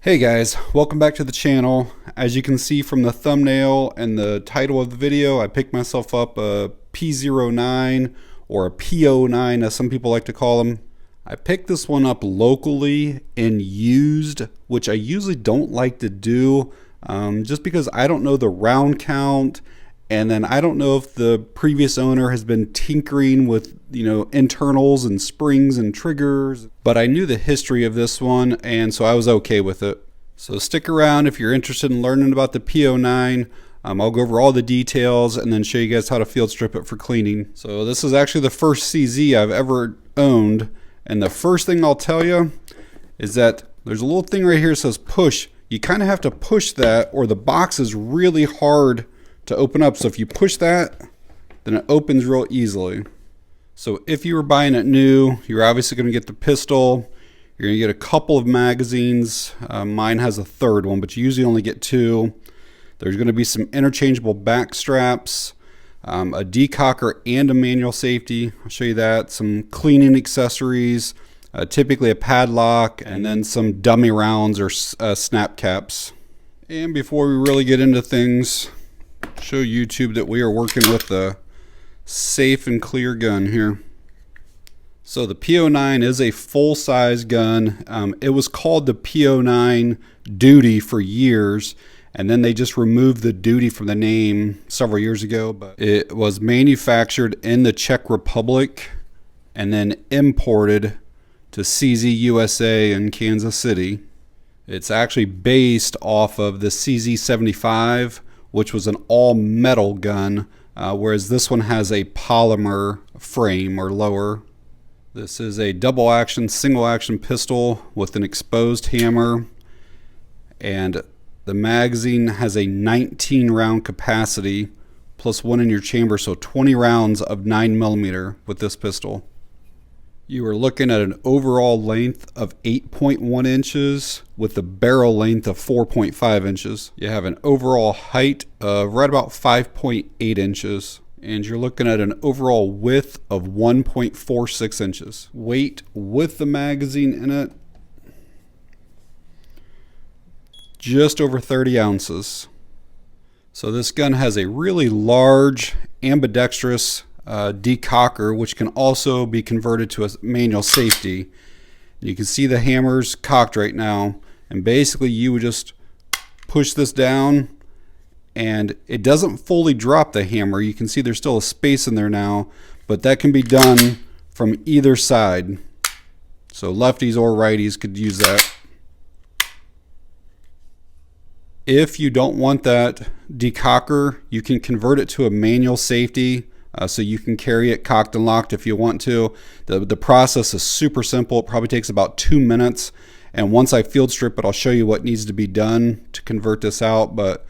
Hey guys, welcome back to the channel. As you can see from the thumbnail and the title of the video, I picked myself up a P-09 or a P-09 as some people like to call them. I picked this one up locally and used, which I usually don't like to do just because I don't know the round count, and then I don't know if the previous owner has been tinkering with, internals and springs and triggers. But I knew the history of this one, and so I was okay with it. So stick around if you're interested in learning about the P-09. I'll go over all the details and then show you guys how to field strip it for cleaning. So this is actually the first CZ I've ever owned. And the first thing I'll tell you is that there's a little thing right here that says push. You kind of have to push that, or the box is really hard to open up. So if you push that, then it opens real easily. So if you were buying it new, you're obviously going to get the pistol. You're going to get a couple of magazines. Mine has a third one, but you usually only get two. There's going to be some interchangeable back straps, a decocker and a manual safety. I'll show you that. Some cleaning accessories, typically a padlock, and then some dummy rounds or snap caps. And before we really get into things, show YouTube that we are working with the safe and clear gun here. So the P-09 is a full-size gun. It was called the P-09 Duty for years, and then they just removed the Duty from the name several years ago. But it was manufactured in the Czech Republic and then imported to CZ USA in Kansas City. It's actually based off of the CZ-75, which was an all-metal gun, whereas this one has a polymer frame or lower. This is a double action, single action pistol with an exposed hammer, and the magazine has a 19 round capacity plus one in your chamber, so 20 rounds of 9mm with this pistol. You are looking at an overall length of 8.1 inches with a barrel length of 4.5 inches. You have an overall height of right about 5.8 inches. And you're looking at an overall width of 1.46 inches. Weight with the magazine in it, just over 30 ounces. So this gun has a really large ambidextrous decocker, which can also be converted to a manual safety. You can see the hammer's cocked right now, and basically you would just push this down and it doesn't fully drop the hammer. You can see there's still a space in there now, but that can be done from either side. So lefties or righties could use that. If you don't want that decocker, you can convert it to a manual safety. So you can carry it cocked and locked if you want to. The process is super simple. It probably takes about 2 minutes. And once I field strip it, I'll show you what needs to be done to convert this out. But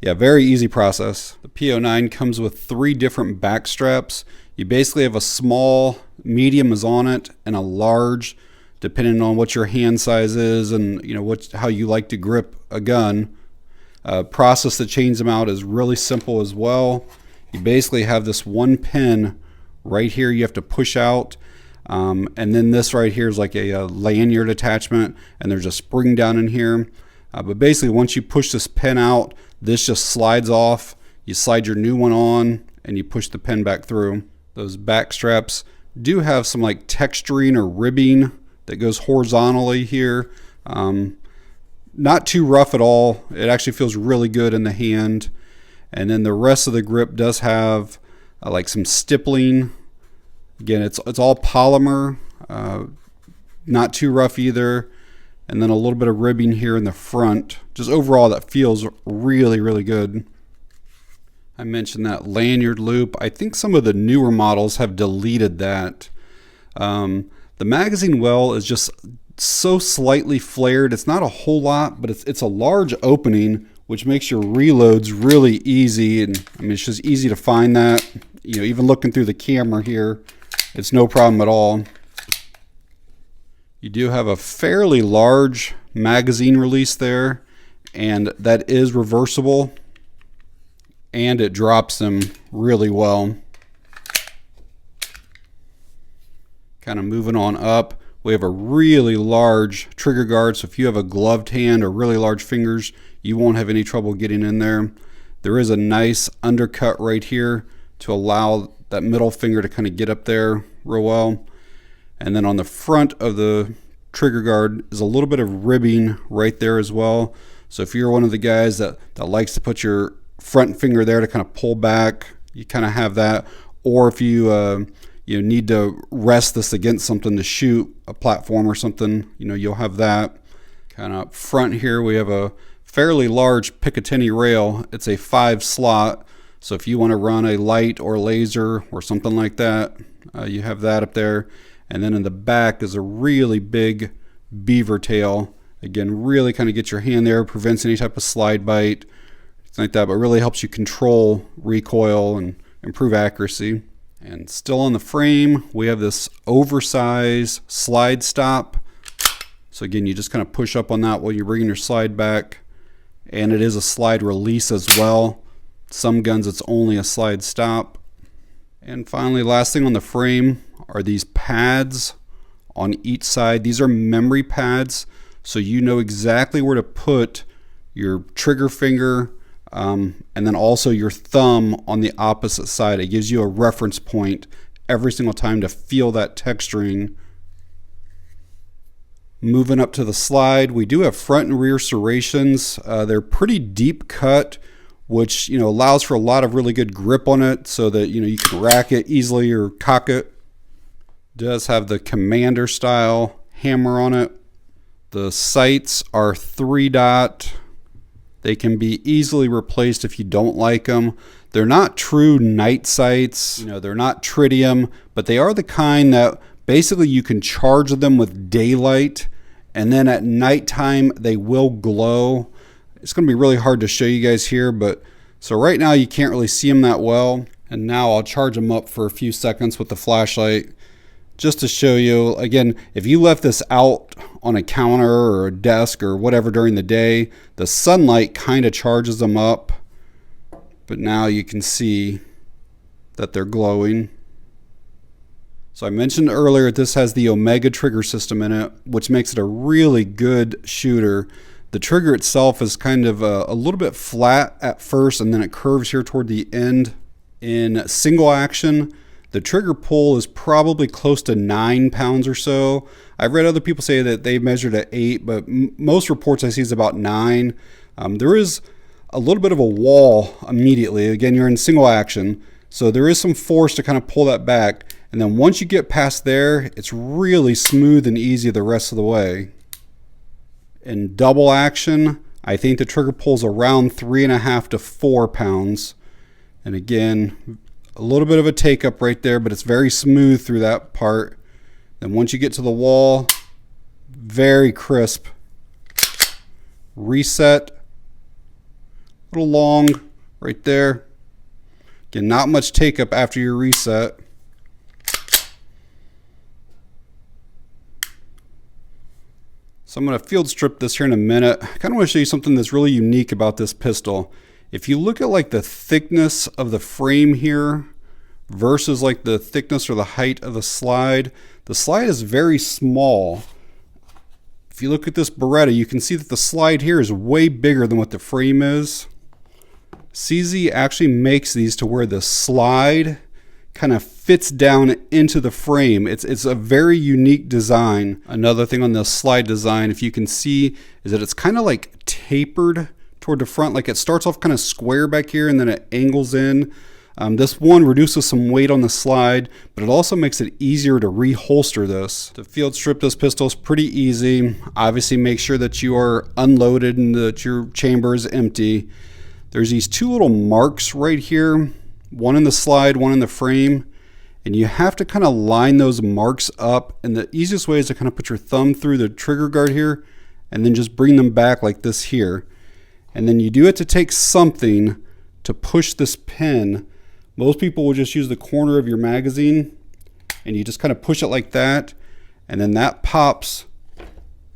yeah, very easy process. The P-09 comes with 3 different back straps. You basically have a small, medium is on it, and a large, depending on what your hand size is and how you like to grip a gun. Process to change them out is really simple as well. You basically have this one pin right here you have to push out, and then this right here is like a lanyard attachment, and there's a spring down in here. But basically once you push this pin out, this just slides off. You slide your new one on and you push the pin back through. Those back straps do have some like texturing or ribbing that goes horizontally here. Not too rough at all. It actually feels really good in the hand. And then the rest of the grip does have like some stippling. Again, it's all polymer, not too rough either. And then a little bit of ribbing here in the front. Just overall, that feels really, really good. I mentioned that lanyard loop. I think some of the newer models have deleted that. The magazine well is just so slightly flared. It's not a whole lot, but it's a large opening, which makes your reloads really easy. And I mean, it's just easy to find that. Even looking through the camera here, it's no problem at all. You do have a fairly large magazine release there, and that is reversible, and it drops them really well. Kind of moving on up, We have a really large trigger guard, so if you have a gloved hand or really large fingers, you won't have any trouble getting in there. There is a nice undercut right here to allow that middle finger to kind of get up there real well. And then on the front of the trigger guard is a little bit of ribbing right there as well. So if you're one of the guys that likes to put your front finger there to kind of pull back, you kind of have that. Or if you you need to rest this against something to shoot, a platform or something, you'll have that. Kind of up front here, we have a fairly large Picatinny rail. It's a 5 slot. So if you want to run a light or laser or something like that, you have that up there. And then in the back is a really big beaver tail. Again, really kind of get your hand there, prevents any type of slide bite, things like that, but really helps you control recoil and improve accuracy. And still on the frame, we have this oversized slide stop. So again, you just kind of push up on that while you're bringing your slide back. And it is a slide release as well. Some guns, it's only a slide stop. And finally, last thing on the frame are these pads on each side. These are memory pads, so you know exactly where to put your trigger finger and then also your thumb on the opposite side. It gives you a reference point every single time to feel that texturing. Moving up to the slide, we do have front and rear serrations. They're pretty deep cut, which allows for a lot of really good grip on it, so that you can rack it easily or cock it. Does have the commander style hammer on it. The sights are 3-dot. They can be easily replaced if you don't like them. They're not true night sights. They're not tritium, but they are the kind that basically you can charge them with daylight, and then at nighttime they will glow. It's going to be really hard to show you guys here, but so right now you can't really see them that well. And now I'll charge them up for a few seconds with the flashlight just to show you. Again, if you left this out on a counter or a desk or whatever during the day, the sunlight kind of charges them up. But now you can see that they're glowing. So I mentioned earlier this has the Omega trigger system in it, which makes it a really good shooter. The trigger itself is kind of a little bit flat at first, and then it curves here toward the end. In single action, the trigger pull is probably close to 9 pounds or so. I've read other people say that they measured at 8, but most reports I see is about 9. There is a little bit of a wall immediately. Again, you're in single action, so there is some force to kind of pull that back. And then once you get past there, it's really smooth and easy the rest of the way. In double action, I think the trigger pulls around 3.5 to 4 pounds. And again, a little bit of a take up right there, but it's very smooth through that part. Then once you get to the wall, very crisp. Reset, a little long right there. Again, not much take up after your reset. So I'm going to field strip this here in a minute. I kind of want to show you something that's really unique about this pistol. If you look at like the thickness of the frame here versus like the thickness or the height of the slide is very small. If you look at this Beretta, you can see that the slide here is way bigger than what the frame is. CZ actually makes these to where the slide kind of fits down into the frame. It's a very unique design. Another thing on the slide design, if you can see, is that it's kind of like tapered toward the front. Like it starts off kind of square back here and then it angles in. This one reduces some weight on the slide, but it also makes it easier to reholster this. To field strip this pistol is pretty easy. Obviously make sure that you are unloaded and that your chamber is empty. There's these two little marks right here, one in the slide, one in the frame, and you have to kind of line those marks up. And the easiest way is to kind of put your thumb through the trigger guard here and then just bring them back like this here. And then you do have to take something to push this pin. Most people will just use the corner of your magazine and you just kind of push it like that, and then that pops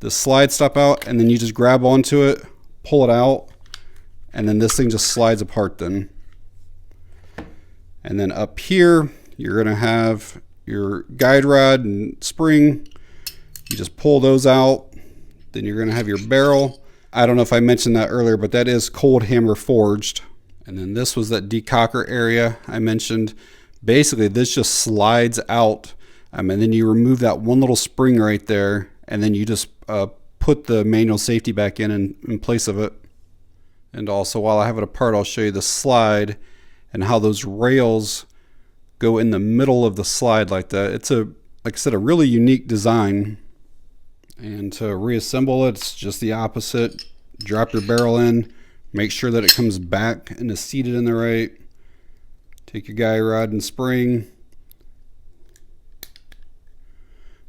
the slide stop out, and then you just grab onto it, pull it out, and then this thing just slides apart then. And then up here, you're gonna have your guide rod and spring. You just pull those out. Then you're going to have your barrel. I don't know if I mentioned that earlier, but that is cold hammer forged. And then this was that decocker area I mentioned. Basically, this just slides out. And then you remove that one little spring right there. And then you just put the manual safety back in place of it. And also, while I have it apart, I'll show you the slide and how those rails go in the middle of the slide like that. It's like I said, a really unique design. And to reassemble it, it's just the opposite. Drop your barrel in, make sure that it comes back and is seated in the right. Take your guy rod and spring,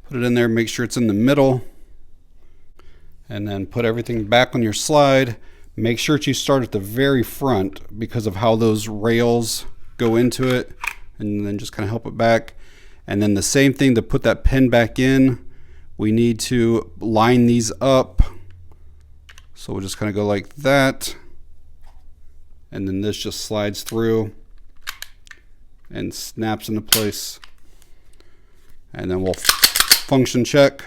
put it in there, make sure it's in the middle, and then put everything back on your slide. Make sure that you start at the very front because of how those rails go into it, and then just kind of help it back. And then the same thing to put that pin back in. We need to line these up. So we'll just kind of go like that. And then this just slides through and snaps into place. And then we'll function check.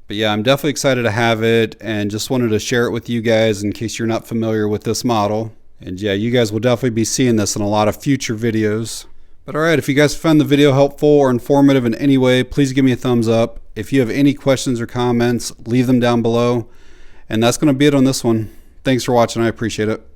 But yeah, I'm definitely excited to have it and just wanted to share it with you guys in case you're not familiar with this model. And yeah, you guys will definitely be seeing this in a lot of future videos. But alright, if you guys found the video helpful or informative in any way, please give me a thumbs up. If you have any questions or comments, leave them down below. And that's going to be it on this one. Thanks for watching. I appreciate it.